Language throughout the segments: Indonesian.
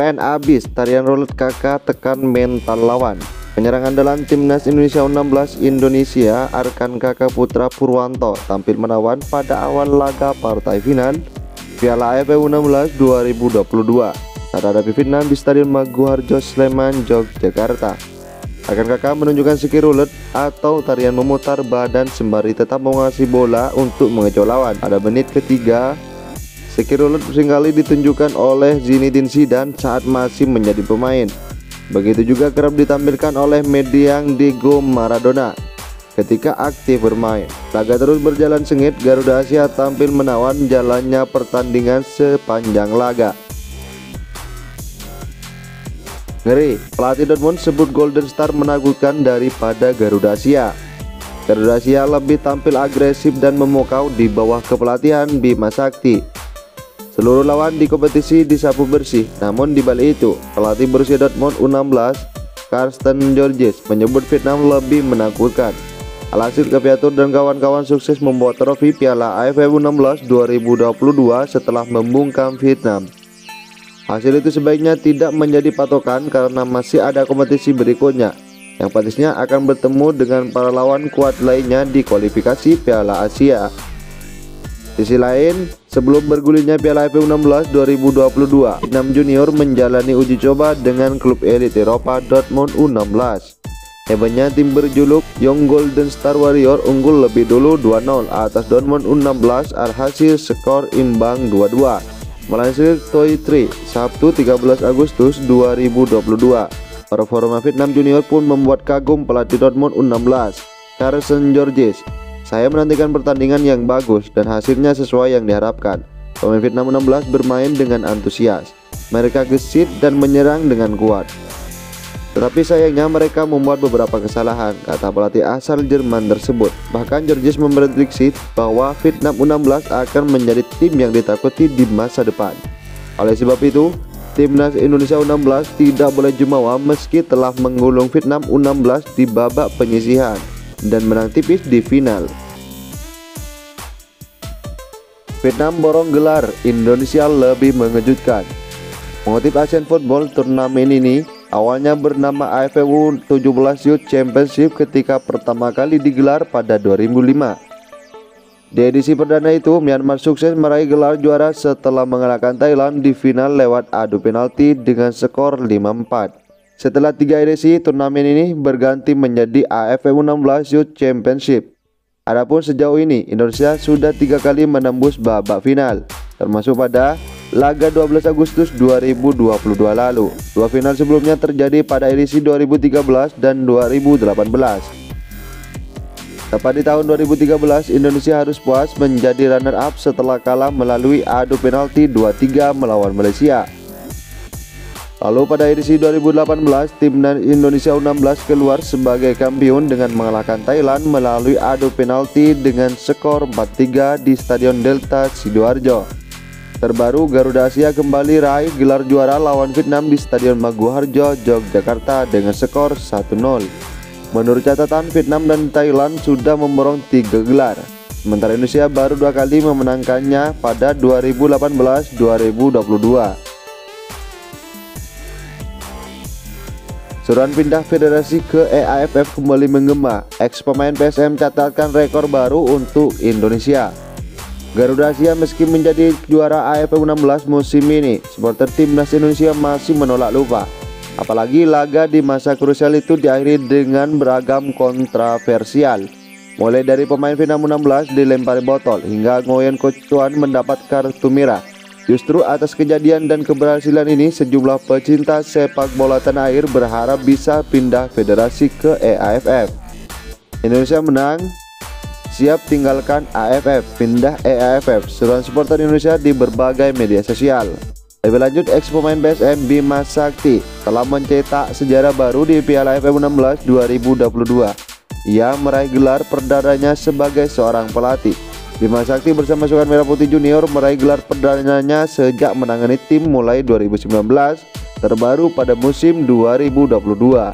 main abis, tarian roulette kakak tekan mental lawan. Penyerang andalan timnas Indonesia U16 Indonesia, Arkan Kakak Putra Purwanto tampil menawan pada awal laga partai final Piala AFF U16 2022 saat hadapi Vietnam di Stadion Maguwarjo, Sleman, Yogyakarta. Arkan Kakak menunjukkan skill roulette atau tarian memutar badan sembari tetap menguasai bola untuk mengecoh lawan. Pada menit ketiga, skill roulette seringkali ditunjukkan oleh Zinedine Zidane saat masih menjadi pemain. Begitu juga kerap ditampilkan oleh mendiang Diego Maradona ketika aktif bermain. Laga terus berjalan sengit, Garuda Asia tampil menawan jalannya pertandingan sepanjang laga. Ngeri, pelatih Dortmund sebut Golden Star menakutkan daripada Garuda Asia. Garuda Asia lebih tampil agresif dan memukau di bawah kepelatihan Bima Sakti. Seluruh lawan di kompetisi disapu bersih, namun di balik itu, pelatih Borussia Dortmund U16 Carsten Georges menyebut Vietnam lebih menakutkan. Alhasil Kepiatur dan kawan-kawan sukses membawa trofi Piala AFF U16 2022 setelah membungkam Vietnam. Hasil itu sebaiknya tidak menjadi patokan karena masih ada kompetisi berikutnya yang pastinya akan bertemu dengan para lawan kuat lainnya di kualifikasi Piala Asia. Sisi lain, sebelum bergulirnya Piala AFF U16 2022, Vietnam Junior menjalani uji coba dengan klub elit Eropa Dortmund U16. Hebatnya tim berjuluk Young Golden Star Warrior unggul lebih dulu 2-0 atas Dortmund U16 alhasil skor imbang 2-2 melansir Toy 3 Sabtu 13 Agustus 2022. Performa Vietnam Junior pun membuat kagum pelatih Dortmund U16 Carsten Georges. Saya menantikan pertandingan yang bagus dan hasilnya sesuai yang diharapkan. Pemain Vietnam U16 bermain dengan antusias. Mereka gesit dan menyerang dengan kuat. Tetapi sayangnya mereka membuat beberapa kesalahan, kata pelatih asal Jerman tersebut. Bahkan Georges memprediksi bahwa Vietnam U16 akan menjadi tim yang ditakuti di masa depan. Oleh sebab itu, timnas Indonesia U16 tidak boleh jumawa meski telah menggulung Vietnam U16 di babak penyisihan dan menang tipis di final. Vietnam borong gelar, Indonesia lebih mengejutkan. Mengutip Asian Football, turnamen ini awalnya bernama AFF U17 Youth Championship ketika pertama kali digelar pada 2005. Di edisi perdana itu, Myanmar sukses meraih gelar juara setelah mengalahkan Thailand di final lewat adu penalti dengan skor 5-4. Setelah 3 edisi, turnamen ini berganti menjadi AFF U16 Youth Championship. Adapun sejauh ini, Indonesia sudah 3 kali menembus babak final, termasuk pada laga 12 Agustus 2022 lalu. 2 final sebelumnya terjadi pada edisi 2013 dan 2018. Tepat di tahun 2013, Indonesia harus puas menjadi runner-up setelah kalah melalui adu penalti 2-3 melawan Malaysia. Lalu pada edisi 2018, timnas Indonesia U16 keluar sebagai kampiun dengan mengalahkan Thailand melalui adu penalti dengan skor 4-3 di Stadion Delta Sidoarjo. Terbaru, Garuda Asia kembali raih gelar juara lawan Vietnam di Stadion Maguwarjo, Yogyakarta dengan skor 1-0. Menurut catatan, Vietnam dan Thailand sudah memborong 3 gelar, sementara Indonesia baru 2 kali memenangkannya pada 2018-2022. Seruan pindah federasi ke EAFF kembali menggema. Ex pemain PSM catatkan rekor baru untuk Indonesia. Garuda Asia meski menjadi juara AFF U16 musim ini, supporter timnas Indonesia masih menolak lupa. Apalagi laga di masa krusial itu diakhiri dengan beragam kontroversial. Mulai dari pemain Vietnam U16 dilempari botol hingga Ngoyen Coach Tuan mendapat kartu merah. Justru atas kejadian dan keberhasilan ini, sejumlah pecinta sepak bola tanah air berharap bisa pindah federasi ke EAFF. Indonesia menang, siap tinggalkan AFF, pindah EAFF. Seruan supporter Indonesia di berbagai media sosial. Lebih lanjut, ex pemain PSM Bima Sakti telah mencetak sejarah baru di Piala AFF U16 2022. Ia meraih gelar perdananya sebagai seorang pelatih. Bima Sakti bersama Sukan Merah Putih Junior meraih gelar perdananya sejak menangani tim mulai 2019, terbaru pada musim 2022.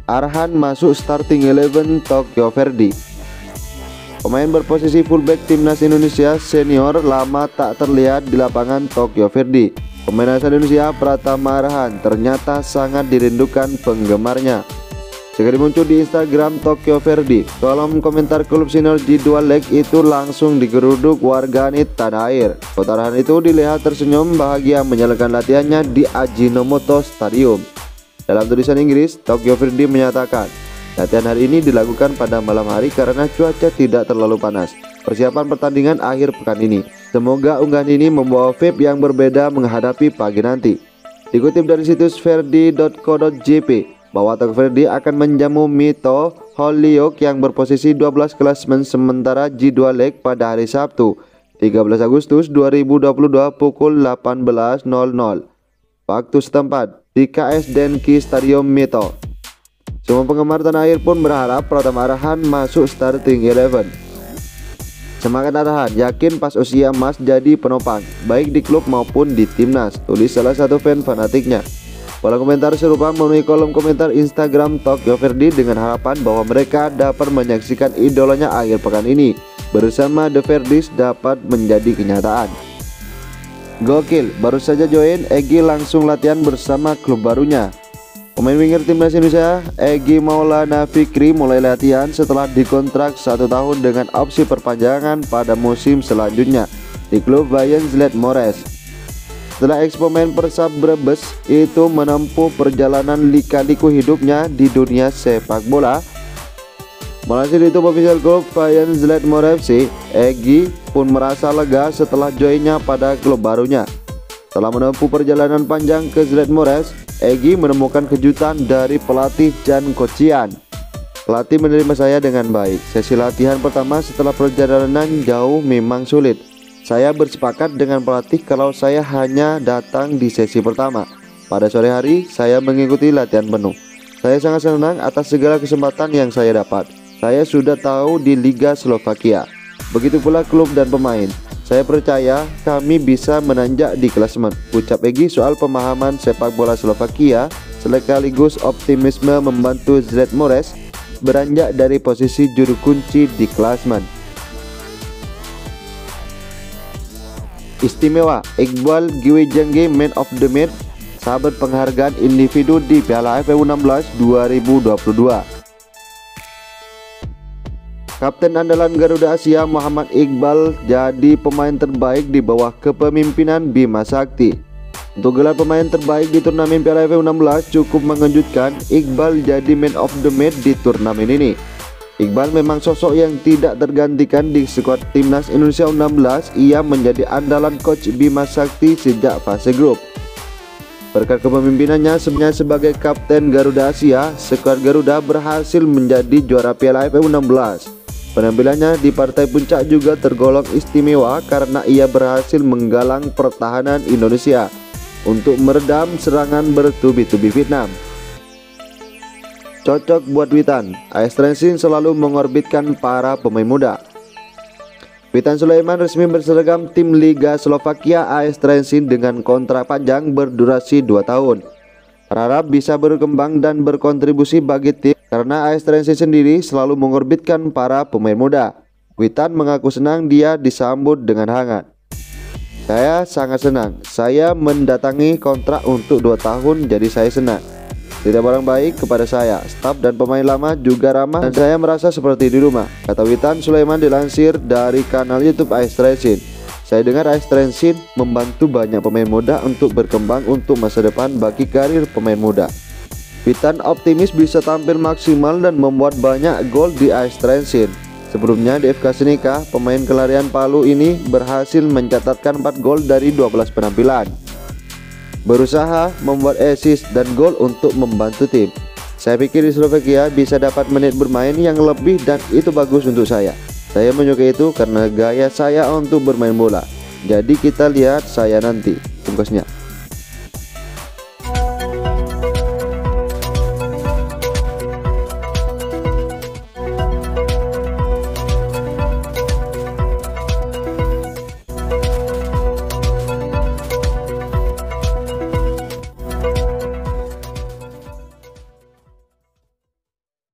Arhan masuk starting 11 Tokyo Verdy. Pemain berposisi fullback timnas Indonesia senior lama tak terlihat di lapangan Tokyo Verde. Pemain asal Indonesia Pratama Arhan ternyata sangat dirindukan penggemarnya. Sekali muncul di Instagram Tokyo Verde, kolom komentar klub senior J2 League itu langsung digeruduk warganet tanah air. Foto Arhan itu dilihat tersenyum bahagia menjalankan latihannya di Ajinomoto Stadium. Dalam tulisan Inggris, Tokyo Verde menyatakan, latihan hari ini dilakukan pada malam hari karena cuaca tidak terlalu panas. Persiapan pertandingan akhir pekan ini. Semoga unggahan ini membawa vibe yang berbeda menghadapi pagi nanti. Dikutip dari situs verdi.co.jp bahwa Tokyo Verde akan menjamu Mito Holyoke yang berposisi 12 klasemen sementara J2 League pada hari Sabtu 13 Agustus 2022 pukul 18.00 waktu setempat di KS Denki Stadium Mito. Semua penggemar tanah air pun berharap Pratama Arhan masuk starting 11. Semangat Arhan, yakin pas usia emas jadi penopang, baik di klub maupun di timnas, tulis salah satu fan fanatiknya. Kolom komentar serupa memenuhi kolom komentar Instagram Tokyo Verde dengan harapan bahwa mereka dapat menyaksikan idolanya akhir pekan ini bersama The Verdis dapat menjadi kenyataan. Gokil, baru saja join, Egy langsung latihan bersama klub barunya. Pemain winger timnas Indonesia Egy Maulana Fikri mulai latihan setelah dikontrak 1 tahun dengan opsi perpanjangan pada musim selanjutnya di klub Bayern Zlotmores. Setelah ex-pemain Persab Brebes itu menempuh perjalanan lika-liku hidupnya di dunia sepak bola, melansir itu official klub Bayern Zlotmores FC, Egy pun merasa lega setelah joinnya pada klub barunya. Setelah menempuh perjalanan panjang ke Zlotmores, Egy menemukan kejutan dari pelatih Jan Kocian. Pelatih menerima saya dengan baik. Sesi latihan pertama setelah perjalanan jauh memang sulit. Saya bersepakat dengan pelatih kalau saya hanya datang di sesi pertama. Pada sore hari, saya mengikuti latihan penuh. Saya sangat senang atas segala kesempatan yang saya dapat. Saya sudah tahu di Liga Slovakia. Begitu pula klub dan pemain. Saya percaya kami bisa menanjak di klasemen, ucap Egy soal pemahaman sepak bola Slovakia sekaligus optimisme membantu Zlotmores beranjak dari posisi juru kunci di klasemen. Istimewa, Iqbal Gwijange Man of the Match, sahabat penghargaan individu di Piala AFF U16 2022. Kapten andalan Garuda Asia Muhammad Iqbal jadi pemain terbaik di bawah kepemimpinan Bima Sakti. Untuk gelar pemain terbaik di turnamen Piala AFF U16 cukup mengejutkan, Iqbal jadi man of the match di turnamen ini. Iqbal memang sosok yang tidak tergantikan di skuad timnas Indonesia U16. Ia menjadi andalan coach Bima Sakti sejak fase grup. Berkat kepemimpinannya sebagai kapten Garuda Asia, skuad Garuda berhasil menjadi juara Piala AFF U16. Penampilannya di partai puncak juga tergolong istimewa karena ia berhasil menggalang pertahanan Indonesia untuk meredam serangan bertubi-tubi Vietnam. Cocok buat Witan, AS Trenčín selalu mengorbitkan para pemain muda. Witan Sulaiman resmi berseragam tim Liga Slovakia AS Trenčín dengan kontrak panjang berdurasi 2 tahun. Berharap bisa berkembang dan berkontribusi bagi tim karena AS Trenčín sendiri selalu mengorbitkan para pemain muda. Witan mengaku senang dia disambut dengan hangat. Saya sangat senang, saya mendatangi kontrak untuk 2 tahun jadi saya senang. Tidak orang baik kepada saya, staf dan pemain lama juga ramah dan saya merasa seperti di rumah, kata Witan Sulaiman dilansir dari kanal YouTube AS Trenčín. Saya dengar AS Trenčín membantu banyak pemain muda untuk berkembang untuk masa depan bagi karir pemain muda. Witan optimis bisa tampil maksimal dan membuat banyak gol di AS Trenčín. Sebelumnya di FK Senica, pemain kelarian Palu ini berhasil mencatatkan 4 gol dari 12 penampilan. Berusaha membuat assist dan gol untuk membantu tim. Saya pikir di Slovakia bisa dapat menit bermain yang lebih dan itu bagus untuk saya. Saya menyukai itu karena gaya saya untuk bermain bola. Jadi kita lihat saya nanti, tugasnya.